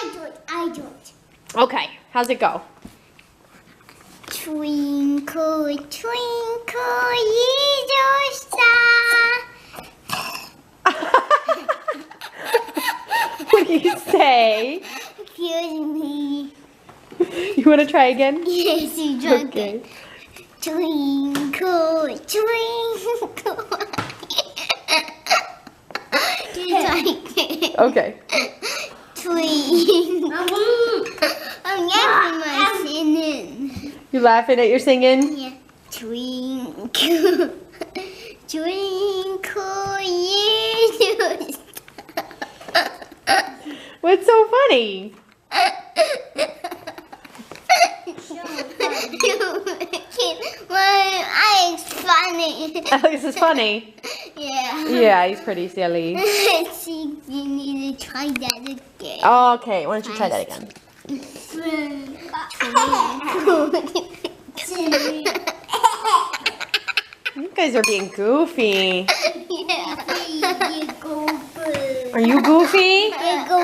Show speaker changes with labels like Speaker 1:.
Speaker 1: I do it.
Speaker 2: Okay, how's it go?
Speaker 1: Twinkle, twinkle, little star.
Speaker 2: What do you say?
Speaker 1: Excuse me.
Speaker 2: You want to try again?
Speaker 1: Yes, you drunk
Speaker 2: Okay.
Speaker 1: it. Twinkle, twinkle. Just like it.
Speaker 2: Okay.
Speaker 1: Twinkle. I'm laughing my singing.
Speaker 2: You laughing at your singing?
Speaker 1: Yeah. Twinkle, twinkle, little star.
Speaker 2: What's so funny?
Speaker 1: My eyes funny.
Speaker 2: Alex is funny.
Speaker 1: Yeah.
Speaker 2: Yeah, he's pretty silly.
Speaker 1: See, you need to try that again.
Speaker 2: Okay, why don't you try that again? You guys are being goofy.
Speaker 1: Yeah.
Speaker 2: Are you goofy?
Speaker 1: Go